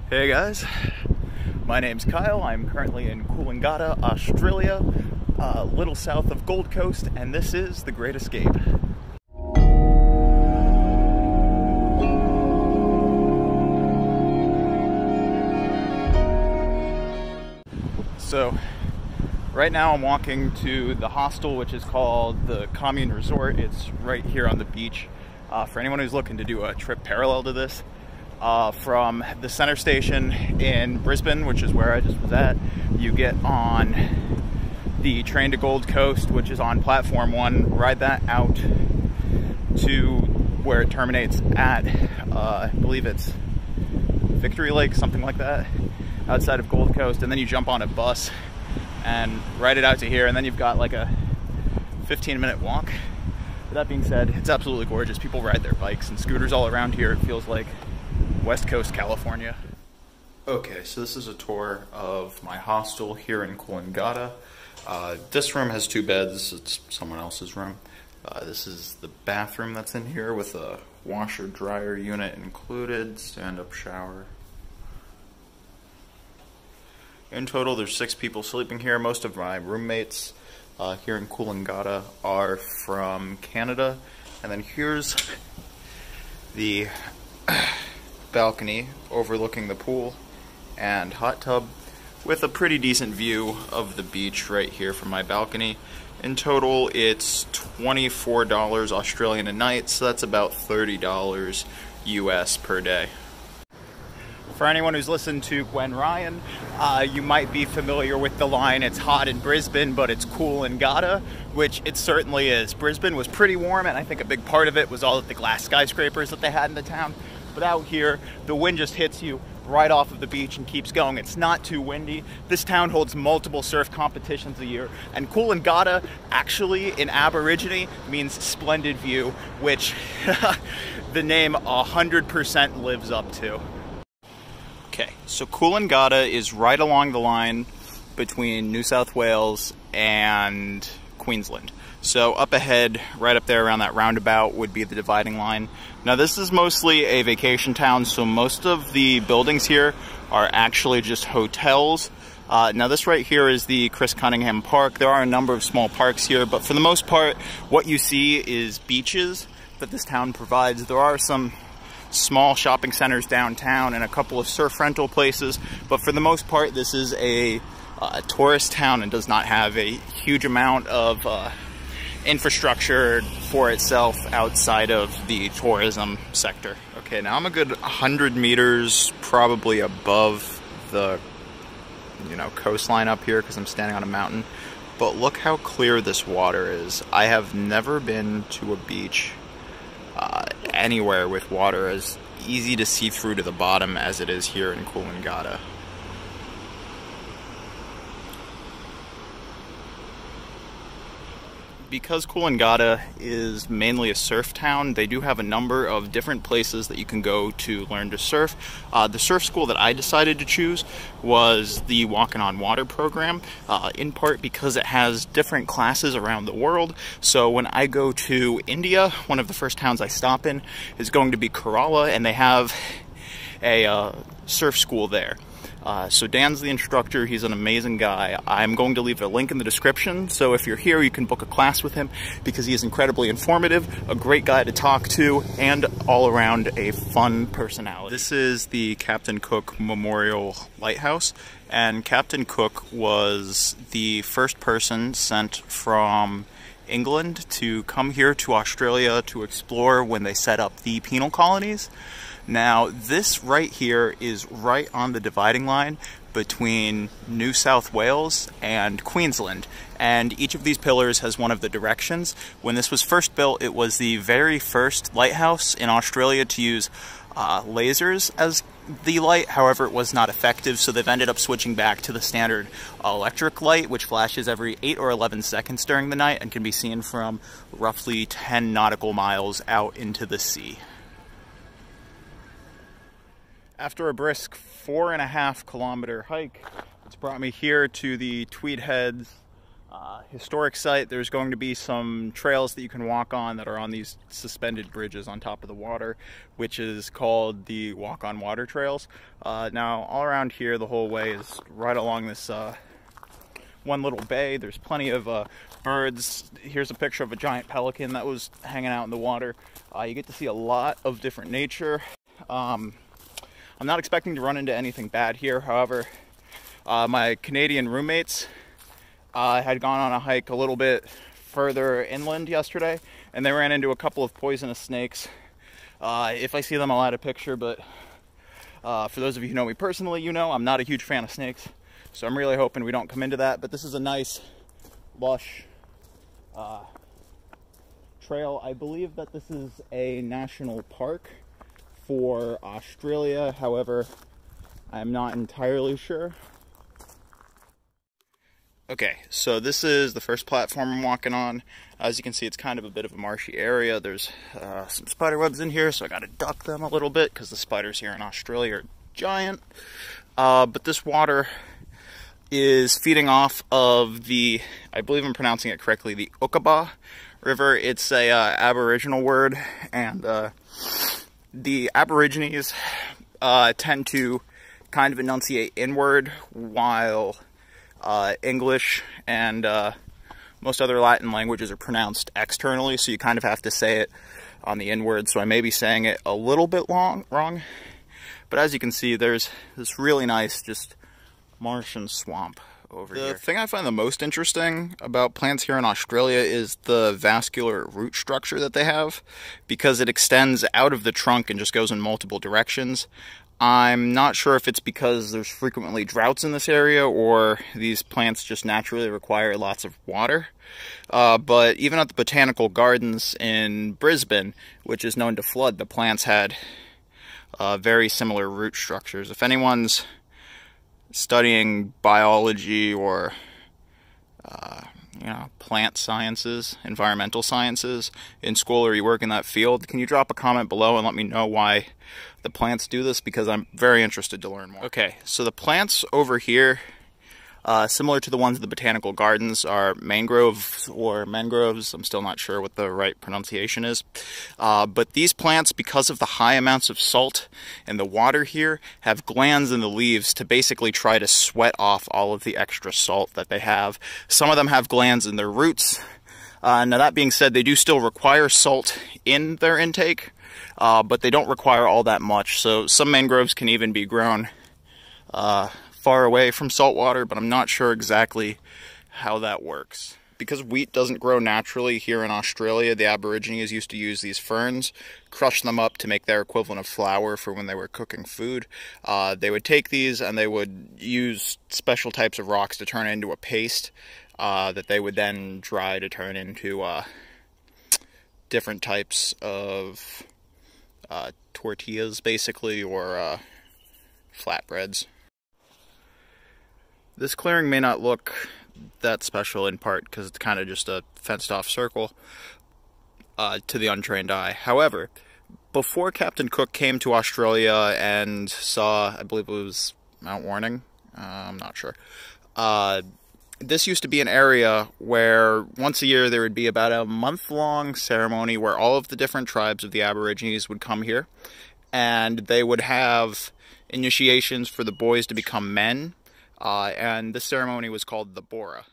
Hey guys, my name's Kyle. I'm currently in Coolangatta, Australia, a little south of Gold Coast, and this is The Great Escape. So, right now I'm walking to the hostel, which is called the Commune Resort. It's right here on the beach. For anyone who's looking to do a trip parallel to this, from the center station in Brisbane, which is where I just was at, you get on the train to Gold Coast, which is on platform 1, ride that out to where it terminates at, I believe it's Victory Lake, something like that, outside of Gold Coast, and then you jump on a bus and ride it out to here, and then you've got like a 15-minute walk. With that being said, it's absolutely gorgeous. People ride their bikes and scooters all around here. It feels like West Coast California. Okay, so this is a tour of my hostel here in Coolangatta. This room has 2 beds. It's someone else's room. This is the bathroom that's in here with a washer dryer unit included, stand-up shower. In total, there's 6 people sleeping here. Most of my roommates here in Coolangatta are from Canada. And then here's the balcony overlooking the pool and hot tub with a pretty decent view of the beach right here from my balcony. In total, it's $24 Australian a night, so that's about $30 US per day. For anyone who's listened to Gwen Ryan, you might be familiar with the line, "It's hot in Brisbane, but it's cool in Gata," which it certainly is. Brisbane was pretty warm, and I think a big part of it was all of the glass skyscrapers that they had in the town. But out here, the wind just hits you right off of the beach and keeps going. It's not too windy. This town holds multiple surf competitions a year, and Coolangatta actually in Aborigine means splendid view, which the name 100% lives up to. Okay, so Coolangatta is right along the line between New South Wales and Queensland. So up ahead, right up there around that roundabout, would be the dividing line. Now this is mostly a vacation town, so most of the buildings here are actually just hotels. Now this right here is the Chris Cunningham Park. There are a number of small parks here, but for the most part, what you see is beaches that this town provides. There are some small shopping centers downtown and a couple of surf rental places, but for the most part this is a tourist town and does not have a huge amount of infrastructure for itself outside of the tourism sector. Okay, now I'm a good 100 meters probably above the coastline up here because I'm standing on a mountain, but look how clear this water is. I have never been to a beach anywhere with water as easy to see through to the bottom as it is here in Coolangatta. Because Coolangatta is mainly a surf town, they do have a number of different places that you can go to learn to surf. The surf school that I decided to choose was the Walking on Water program, in part because it has different classes around the world. So when I go to India, one of the first towns I stop in is going to be Kerala, and they have a surf school there. So Dan's the instructor. He's an amazing guy. I'm going to leave a link in the description, so if you're here you can book a class with him because he is incredibly informative, a great guy to talk to, and all around a fun personality. This is the Captain Cook Memorial Lighthouse, and Captain Cook was the first person sent from England to come here to Australia to explore when they set up the penal colonies. Now, this right here is right on the dividing line between New South Wales and Queensland, and each of these pillars has one of the directions. When this was first built, it was the very first lighthouse in Australia to use lasers as the light. However, it was not effective, so they've ended up switching back to the standard electric light, which flashes every 8 or 11 seconds during the night and can be seen from roughly 10 nautical miles out into the sea. After a brisk 4.5 kilometer hike, it's brought me here to the Tweed Heads historic site. There's going to be some trails that you can walk on that are on these suspended bridges on top of the water, which is called the Walk on Water Trails. Now, all around here, the whole way is right along this one little bay. There's plenty of birds. Here's a picture of a giant pelican that was hanging out in the water. You get to see a lot of different nature. I'm not expecting to run into anything bad here. However, my Canadian roommates had gone on a hike a little bit further inland yesterday, and they ran into a couple of poisonous snakes. If I see them, I'll add a picture, but for those of you who know me personally, you know I'm not a huge fan of snakes, so I'm really hoping we don't come into that. But this is a nice, lush trail. I believe that this is a national park for Australia, however, I'm not entirely sure. Okay, so this is the first platform I'm walking on. As you can see, it's kind of a bit of a marshy area. There's some spider webs in here, so I gotta duck them a little bit because the spiders here in Australia are giant. But this water is feeding off of the, I believe I'm pronouncing it correctly, the Ukaba River. It's a Aboriginal word, and the Aborigines tend to kind of enunciate inward, while English and most other Latin languages are pronounced externally, so you kind of have to say it on the inward. So I may be saying it a little bit wrong, but as you can see, there's this really nice just Martian swamp over here. The thing I find the most interesting about plants here in Australia is the vascular root structure that they have, because it extends out of the trunk and just goes in multiple directions. I'm not sure if it's because there's frequently droughts in this area or these plants just naturally require lots of water. But even at the botanical gardens in Brisbane, which is known to flood, the plants had very similar root structures. If anyone's studying biology or plant sciences, environmental sciences in school, or you work in that field, can you drop a comment below and let me know why the plants do this, because I'm very interested to learn more. Okay, so the plants over here, similar to the ones in the botanical gardens, are mangroves or mangroves. I'm still not sure what the right pronunciation is. But these plants, because of the high amounts of salt in the water here, have glands in the leaves to basically try to sweat off all of the extra salt that they have. Some of them have glands in their roots. Now that being said, they do still require salt in their intake, but they don't require all that much. So some mangroves can even be grown far away from salt water, but I'm not sure exactly how that works. Because wheat doesn't grow naturally here in Australia, the Aborigines used to use these ferns, crush them up to make their equivalent of flour for when they were cooking food. They would take these and they would use special types of rocks to turn it into a paste that they would then dry to turn into different types of tortillas, basically, or flatbreads. This clearing may not look that special, in part because it's kind of just a fenced-off circle to the untrained eye. However, before Captain Cook came to Australia and saw, I believe it was Mount Warning, I'm not sure, this used to be an area where once a year there would be about a month-long ceremony where all of the different tribes of the Aborigines would come here, and they would have initiations for the boys to become men. And this ceremony was called the Bora.